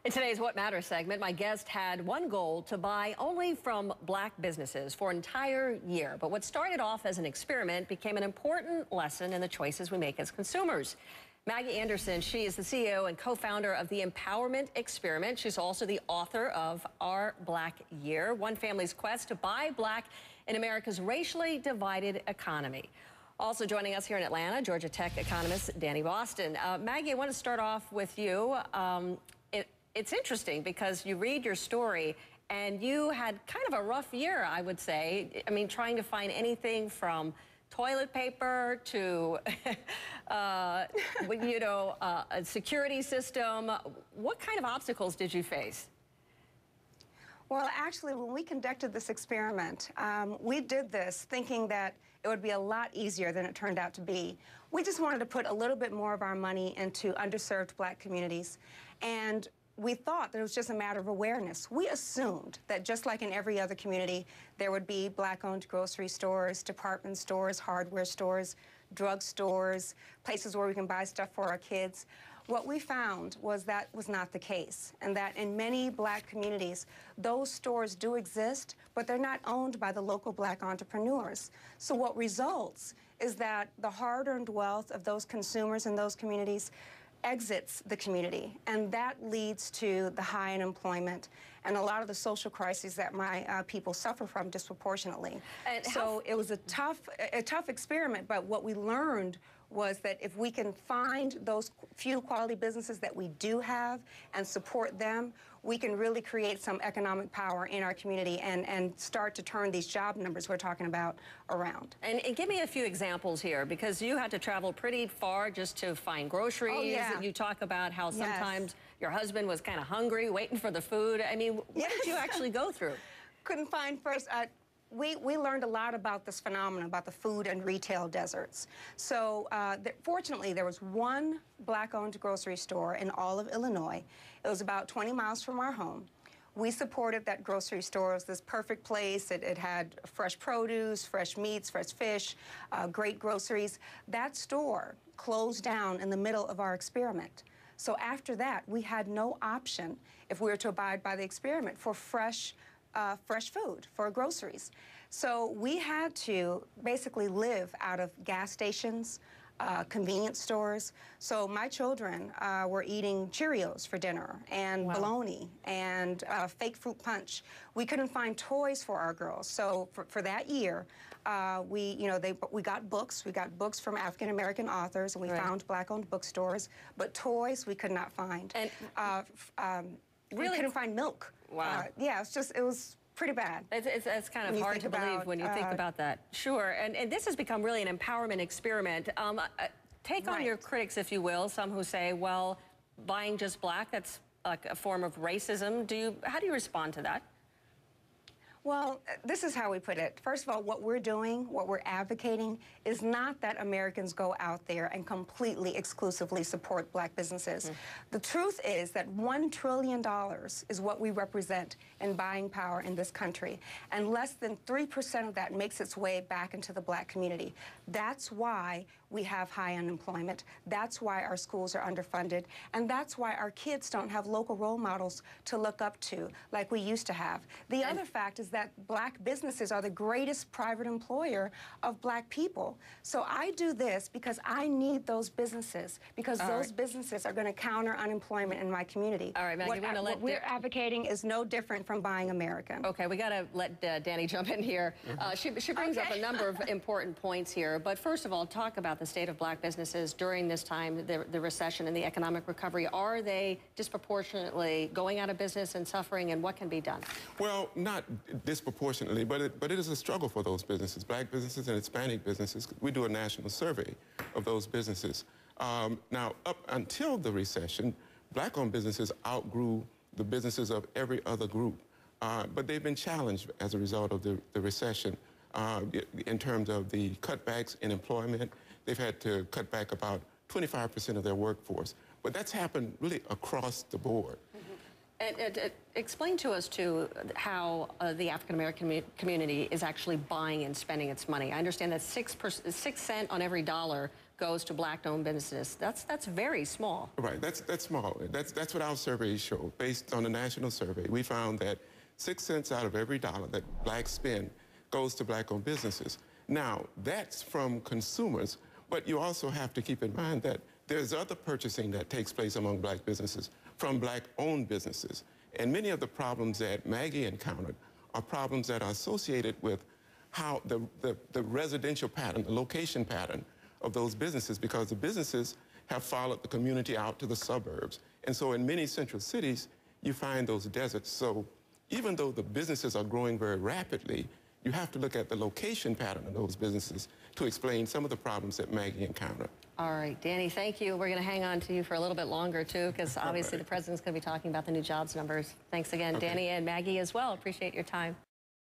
In today's What Matters segment, my guest had one goal: to buy only from black businesses for an entire year. But what started off as an experiment became an important lesson in the choices we make as consumers. Maggie Anderson, she is the CEO and co-founder of the Empowerment Experiment. She's also the author of Our Black Year: One Family's Quest to Buy Black in America's Racially Divided Economy. Also joining us here in Atlanta, Georgia Tech economist Danny Boston. Maggie, I want to start off with you. It's interesting because you read your story and you had kind of a rough year, I would say. I mean, trying to find anything from toilet paper to, a security system. What kind of obstacles did you face? Well, actually, when we conducted this experiment, we did this thinking that it would be a lot easier than it turned out to be. We just wanted to put a little bit more of our money into underserved black communities, and we thought that it was just a matter of awareness. We assumed that just like in every other community, there would be black-owned grocery stores, department stores, hardware stores, drug stores, places where we can buy stuff for our kids. What we found was that was not the case, and that in many black communities, those stores do exist, but they're not owned by the local black entrepreneurs. So what results is that the hard-earned wealth of those consumers in those communities exits the community, and that leads to the high unemployment and a lot of the social crises that my people suffer from disproportionately. And so it was a tough experiment, but what we learned was that if we can find those few quality businesses that we do have and support them, we can really create some economic power in our community and start to turn these job numbers we're talking about around. And give me a few examples here, because you had to travel pretty far just to find groceries. Oh, yeah. You talk about how sometimes your husband was kind of hungry, waiting for the food. I mean, what did you actually go through? Couldn't find first. We learned a lot about this phenomenon, about the food and retail deserts. So fortunately, there was one black-owned grocery store in all of Illinois. It was about 20 miles from our home. We supported that grocery store. It was this perfect place. It had fresh produce, fresh meats, fresh fish, great groceries. That store closed down in the middle of our experiment. So after that, we had no option, if we were to abide by the experiment, for fresh food, for groceries. So we had to basically live out of gas stations, convenience stores. So my children were eating Cheerios for dinner and bologna and fake fruit punch. We couldn't find toys for our girls. So for that year, we got books. We got books from African-American authors, and we found black-owned bookstores. But toys we could not find. And we couldn't find milk. Wow. Yeah, it was pretty bad. It's kind of hard to believe when you think about that. Sure, and this has become really an empowerment experiment. Take on your critics, if you will, some who say, well, buying just black, that's like a form of racism. How do you respond to that? Well, this is how we put it. First of all, what we're doing, what we're advocating, is not that Americans go out there and completely, exclusively support black businesses. The truth is that $1 trillion is what we represent in buying power in this country, and less than 3% of that makes its way back into the black community. That's why we have high unemployment. That's why our schools are underfunded, and that's why our kids don't have local role models to look up to like we used to have. The other fact is that black businesses are the greatest private employer of black people. So I do this because I need those businesses, because those businesses are going to counter unemployment in my community. All right, Maggie, what we're advocating is no different from buying American. Okay, we got to let Danny jump in here. She brings up a number of important points here, but first of all, talk about the state of black businesses during this time, the recession and the economic recovery. Are they disproportionately going out of business and suffering, and what can be done? Well, not disproportionately, but it is a struggle for those businesses, black businesses and Hispanic businesses. We do a national survey of those businesses. Now, up until the recession, black-owned businesses outgrew the businesses of every other group, but they've been challenged as a result of the recession in terms of the cutbacks in employment. They've had to cut back about 25% of their workforce, but that's happened really across the board. And explain to us, too, how the African-American community is actually buying and spending its money. I understand that 6 cents on every dollar goes to black-owned businesses. That's very small. Right, that's small. That's what our surveys show. Based on a national survey, we found that 6 cents out of every dollar that blacks spend goes to black-owned businesses. Now, that's from consumers, but you also have to keep in mind that there's other purchasing that takes place among black businesses from black-owned businesses. And many of the problems that Maggie encountered are problems that are associated with how the residential pattern, the location pattern of those businesses, because the businesses have followed the community out to the suburbs. And so in many central cities, you find those deserts. So even though the businesses are growing very rapidly, you have to look at the location pattern of those businesses to explain some of the problems that Maggie encountered. All right, Danny, thank you. We're going to hang on to you for a little bit longer, too, because obviously the president's going to be talking about the new jobs numbers. Thanks again, Danny, and Maggie as well. Appreciate your time.